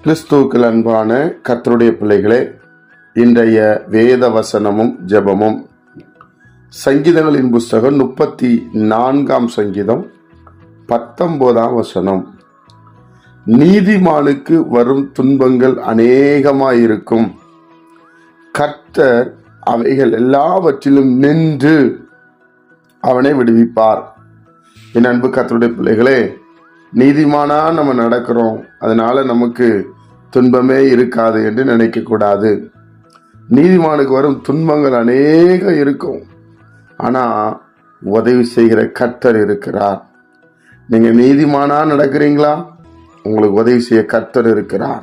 கிறிஸ்துவுக்குள் அன்பான கர்த்தருடைய பிள்ளைகளே, இன்றைய வேத வசனமும் ஜெபமும் சங்கீதங்களின் புஸ்தகம் 34 சங்கீதம் 19 வசனம். நீதிமானுக்கு வரும் துன்பங்கள் அநேகமாயிருக்கும், கர்த்தர் அவைகள் எல்லாவற்றிலும் நின்று அவனை விடுவிப்பார். என் அன்பு கர்த்தருடைய பிள்ளைகளே, நீதிமானா நம்ம நடக்கிறோம், அதனால நமக்கு துன்பமே இருக்காது என்று நினைக்க கூடாது. நீதிமானுக்கு வரும் துன்பங்கள் அநேகம் இருக்கும், ஆனா உதவி செய்கிற கர்த்தர் இருக்கிறார். நீங்க நீதிமானா நடக்கிறீங்களா? உங்களுக்கு உதவி செய்ய கர்த்தர் இருக்கிறார்.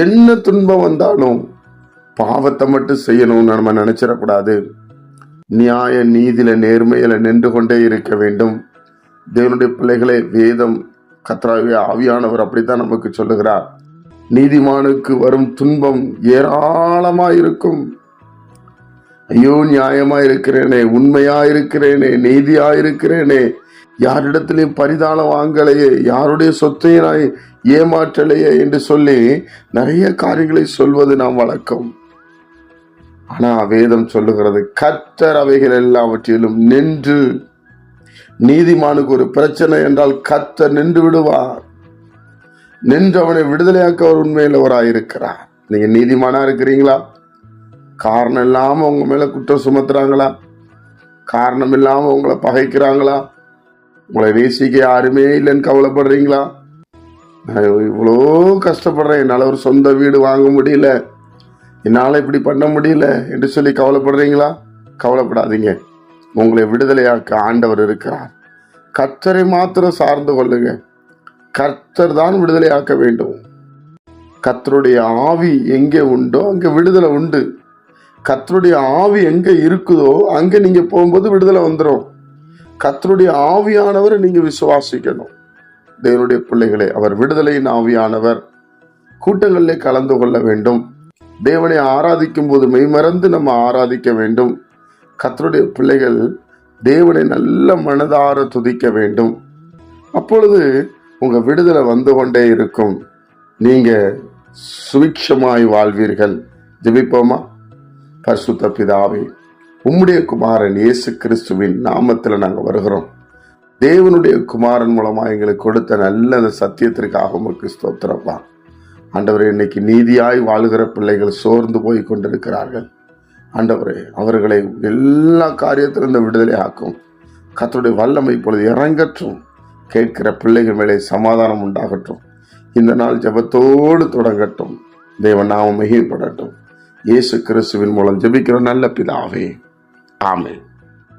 என்ன துன்பம் வந்தாலும் பாவத்தை மட்டும் செய்யணும்னு நம்ம நினைச்சிடக்கூடாது. நியாய நீதியில நேர்மையில நின்று கொண்டே இருக்க வேண்டும். தேவனுடைய பிள்ளைகளே, வேதம் கர்த்தராகிய ஆவியானவர் அப்படித்தான் நமக்கு சொல்லுகிறார். நீதிமானுக்கு வரும் துன்பம் ஏராளமாயிருக்கும். ஐயோ, நியாயமா இருக்கிறேனே, உண்மையா இருக்கிறேனே, நீதியா இருக்கிறேனே, யாரிடத்திலையும் பரிதானம் வாங்கலையே, யாருடைய சொத்தையும் நான் ஏமாற்றலையே என்று சொல்லி நிறைய காரியங்களை சொல்வது நாம் வழக்கம். ஆனா வேதம் சொல்லுகிறது, கர்த்தர் அவைகள் எல்லாவற்றிலும் நின்று. நீதிமானுக்கு ஒரு பிரச்சனை என்றால் கர்த்தர் நின்று விடுவார். நின்று அவனை விடுதலையாக்க அவர் உண்மையிலவராயிருக்கிறார். நீங்க நீதிமானா இருக்கிறீங்களா? காரணம் இல்லாம உங்க மேல குற்றம் சுமத்துறாங்களா? காரணம் இல்லாம உங்களை பகைக்கிறாங்களா? உங்களை நேசிக்க யாருமே இல்லைன்னு கவலைப்படுறீங்களா? நான் இவ்வளோ கஷ்டப்படுறேன், என்னால் ஒரு சொந்த வீடு வாங்க முடியல, என்னால் இப்படி பண்ண முடியல என்று சொல்லி கவலைப்படுறீங்களா? கவலைப்படாதீங்க, உங்களை விடுதலையாக்க ஆண்டவர் இருக்கிறார். கர்த்தரை மாத்திரம் சார்ந்து கொள்ளுங்க. கர்த்தர் தான் விடுதலையாக்க வேண்டும். கர்த்தருடைய ஆவி எங்கே உண்டோ அங்கே விடுதலை உண்டு. கர்த்தருடைய ஆவி எங்க இருக்குதோ அங்கே நீங்க போகும்போது விடுதலை வந்துடும். கர்த்தருடைய ஆவியானவரை நீங்க விசுவாசிக்கணும். தேவனுடைய பிள்ளைகளே, அவர் விடுதலையின் ஆவியானவர். கூட்டங்களிலே கலந்து கொள்ள வேண்டும். தேவனை ஆராதிக்கும் போது மெய்மறந்து நம்ம ஆராதிக்க வேண்டும். கர்த்தருடைய பிள்ளைகள் தேவனை நல்ல மனதார துதிக்க வேண்டும். அப்பொழுது உங்க விடுதலை வந்து கொண்டே இருக்கும். நீங்க சுவிட்சமாய் வாழ்வீர்கள். ஜெபிப்போமா? பரிசுத்த பிதாவே, உம்முடைய குமாரன் இயேசு கிறிஸ்துவின் நாமத்தில் நாங்கள் வருகிறோம். தேவனுடைய குமாரன் மூலமா எங்களுக்கு கொடுத்த நல்ல அந்த சத்தியத்திற்காக உமக்கு ஸ்தோத்திரப்பா. ஆண்டவரே, இன்னைக்கு நீதியாய் வாழ்கிற பிள்ளைகள் சோர்ந்து போய் கொண்டிருக்கிறார்கள். ஆண்டவரே, அவர்களை எல்லா காரியத்திலிருந்து விடுதலை ஆக்கும். கர்த்தருடைய வல்லமை இப்பொழுது இறங்கட்டும். கேட்கிற பிள்ளைகள் மேலே சமாதானம் உண்டாகட்டும். இந்த நாள் ஜெபத்தோடு தொடங்கட்டும். தேவன் நாமம் மகிமைப்படட்டும். இயேசு கிறிஸ்துவின் மூலம் ஜெபிக்கிற நல்ல பிதாவே, ஆமென்.